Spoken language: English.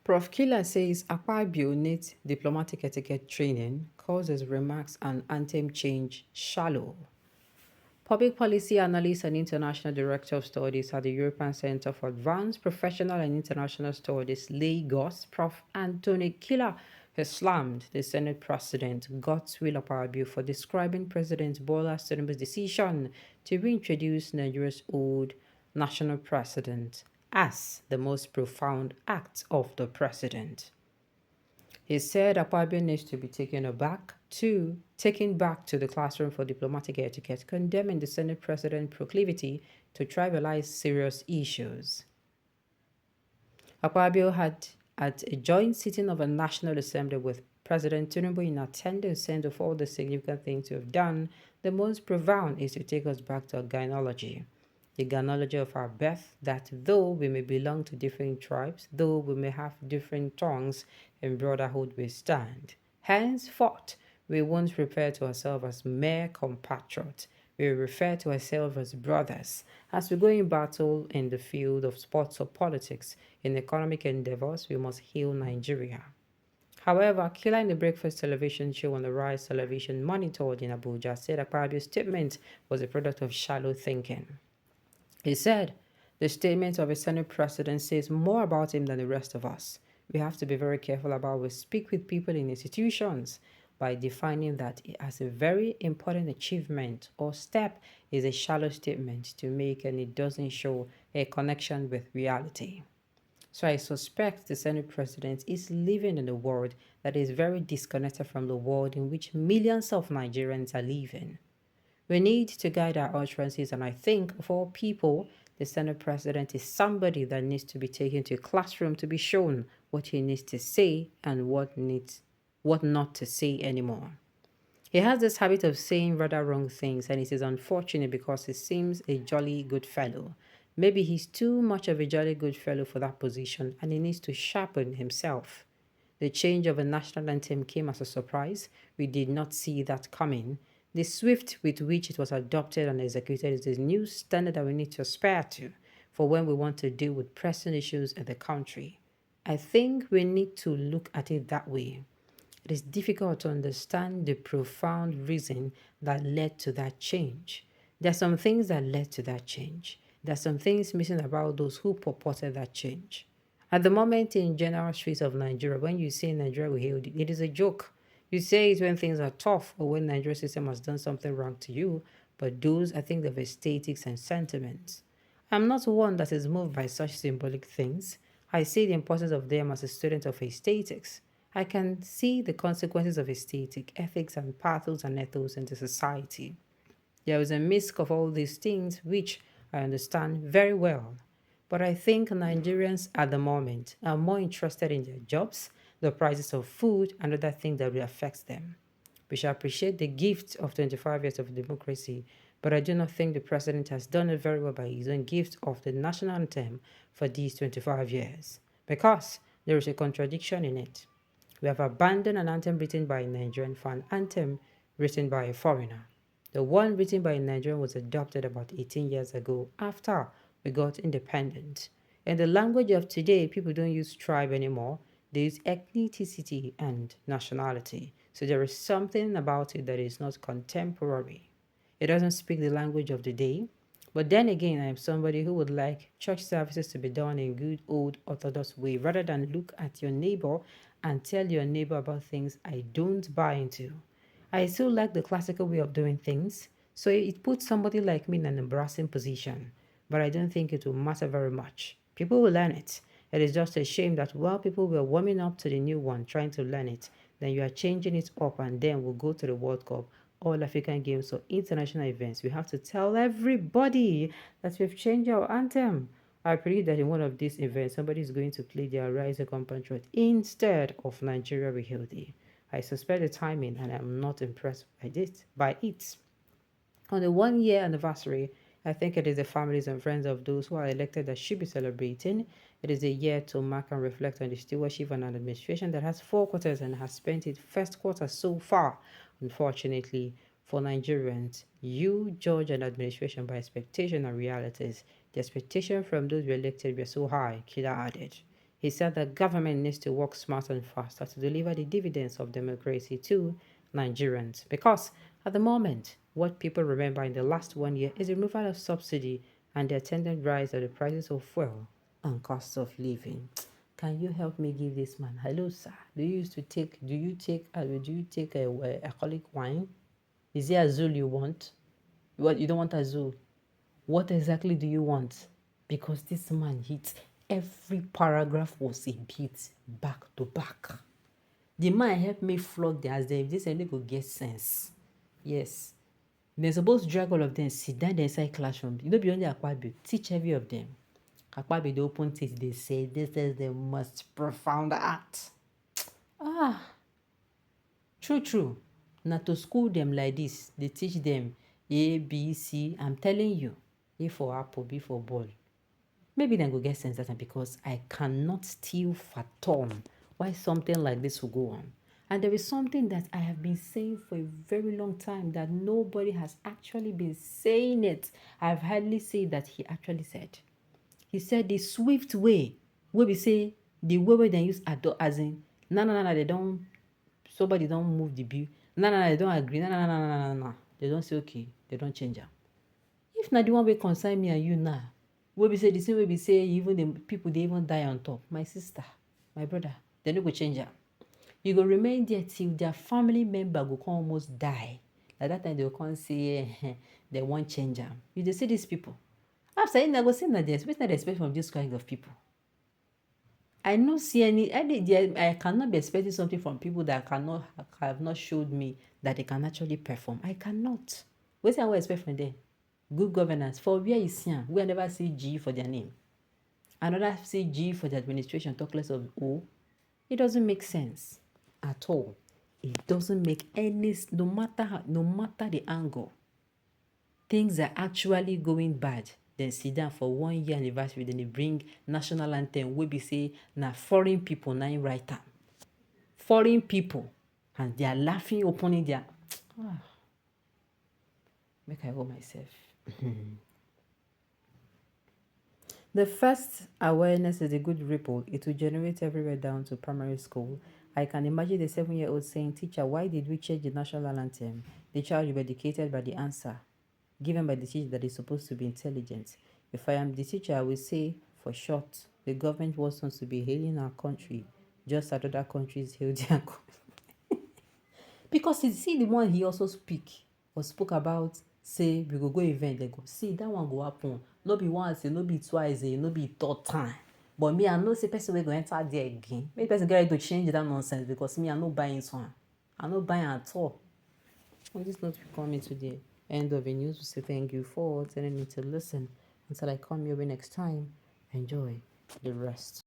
Prof. Kila says Akpabio needs diplomatic etiquette training, calls his remarks and anthem change shallow. Public policy analyst and international director of studies at the European Center for Advanced Professional and International Studies, Lagos, Prof. Anthony Kila, has slammed the Senate President Godswill Akpabio for describing President Bola Tinubu's decision to reintroduce Nigeria's old national president as the most profound act of the president. He said Akpabio needs to be taken back to the classroom for diplomatic etiquette, condemning the Senate President's proclivity to trivialize serious issues. Akpabio had at a joint sitting of a National Assembly with President Tinubu in attendance said of all the significant things we have done, the most profound is to take us back to our gynealogy. The genealogy of our birth, that though we may belong to different tribes, though we may have different tongues, in brotherhood we stand. Henceforth, we won't refer to ourselves as mere compatriots. We refer to ourselves as brothers. As we go in battle in the field of sports or politics, in economic endeavors, we must heal Nigeria. However, Kila in the breakfast television show on the Rise television monitored in Abuja said Akpabio's statement was a product of shallow thinking. He said, the statement of a Senate president says more about him than the rest of us. We have to be very careful about how we speak with people in institutions by defining that as a very important achievement or step is a shallow statement to make and it doesn't show a connection with reality. So I suspect the Senate president is living in a world that is very disconnected from the world in which millions of Nigerians are living. We need to guide our utterances, and I think of all people, the Senate president is somebody that needs to be taken to a classroom to be shown what he needs to say and what not to say anymore. He has this habit of saying rather wrong things, and it is unfortunate because he seems a jolly good fellow. Maybe he's too much of a jolly good fellow for that position, and he needs to sharpen himself. The change of a national anthem came as a surprise. We did not see that coming. The swift with which it was adopted and executed is a new standard that we need to aspire to for when we want to deal with pressing issues in the country. I think we need to look at it that way. It is difficult to understand the profound reason that led to that change. There are some things that led to that change. There are some things missing about those who purported that change. At the moment in general streets of Nigeria, when you say Nigeria will heal, it is a joke. You say it when things are tough or when Nigeria system has done something wrong to you, but those I think of aesthetics and sentiments. I'm not one that is moved by such symbolic things. I see the importance of them as a student of aesthetics. I can see the consequences of aesthetic, ethics, and pathos and ethos into society. There is a mix of all these things which I understand very well. But I think Nigerians at the moment are more interested in their jobs, the prices of food, and other things that will affect them. We shall appreciate the gift of 25 years of democracy, but I do not think the president has done it very well by his own gift of the national anthem for these 25 years, because there is a contradiction in it. We have abandoned an anthem written by a Nigerian for an anthem written by a foreigner. The one written by a Nigerian was adopted about 18 years ago after we got independent. In the language of today, people don't use tribe anymore. They use ethnicity and nationality. So there is something about it that is not contemporary. It doesn't speak the language of the day. But then again, I am somebody who would like church services to be done in good old orthodox way rather than look at your neighbor and tell your neighbor about things I don't buy into. I still like the classical way of doing things, so it puts somebody like me in an embarrassing position, but I don't think it will matter very much. People will learn it. It is just a shame that while people were warming up to the new one, trying to learn it, then you are changing it up and then we'll go to the World Cup, all African games or international events. We have to tell everybody that we've changed our anthem. I believe that in one of these events, somebody is going to play their Rise a Compatriot instead of Nigeria Will Heal Thee. I suspect the timing and I'm not impressed by it. On the 1 year anniversary, I think it is the families and friends of those who are elected that should be celebrating. It is a year to mark and reflect on the stewardship and an administration that has 4 quarters and has spent its first quarter so far. Unfortunately, for Nigerians, you judge an administration by expectation and realities. The expectation from those elected were so high, Kila added. He said that government needs to work smarter and faster to deliver the dividends of democracy to Nigerians. Because at the moment, what people remember in the last 1 year is the removal of subsidy and the attendant rise of the prices of fuel and cost of living. Can you help me give this man? Hello, sir. Do you take a alcoholic wine? Is it Azul you want? What, you don't want Azul? What exactly do you want? Because this man hit every paragraph was a beat back to back. The man helped me flog the as if this any go get sense. Yes. They're supposed to drag all of them, sit down inside classroom. You know, beyond the Akpabio, teach every of them. Akpabio, they open teeth, they say, this is the most profound act. True. Now to school them like this, they teach them A, B, C. I'm telling you, A for apple, B for ball. Maybe then go get sense that time because I cannot still fathom why something like this will go on. And there is something that I have been saying for a very long time that nobody has actually been saying it. I've hardly said that he actually said. He said the swift way, where we say the way they use as in, no, they don't, somebody don't move the bill. No, they don't agree. No. They don't say okay, they don't change them. If not the one way concern me and you now, we be say the same way we say even the people they even die on top. My sister, my brother, they no go change am. You go remain there till their family member go come almost die. At that time they will come say they won't change am. You dey see these people. After I go say na this, wetin I dey expect from this kind of people? I no see I cannot be expecting something from people that have not showed me that they can actually perform. I cannot. Wetin I wan expect from them? Good governance. For where you see am, we never see G for their name. Another see G for the administration, talk less of O. It doesn't make sense at all. It doesn't make any, no matter the angle. Things are actually going bad. Then sit down for 1 year anniversary, then they bring national anthem wey be say na foreign people na im write am. Foreign people. And they are laughing openly their make I hold myself. The first awareness is a good ripple. It will generate everywhere down to primary school. I can imagine the 7-year-old saying, teacher, why did we change the national anthem? The child will be educated by the answer given by the teacher that is supposed to be intelligent. If I am the teacher, I will say, for short, the government wants us to be hailing our country, just as other countries hail their country. Because you see the one he also spoke about, say, we go event, they go, see, that one go happen. No be once, no be twice, no be third time. But me, I know say person will go enter there again. Maybe person get ready to change that nonsense because me, I no buying one. I no buying at all. On this note, we come into the end of the news. We say thank you for telling me to listen. Until I come your way next time, enjoy the rest.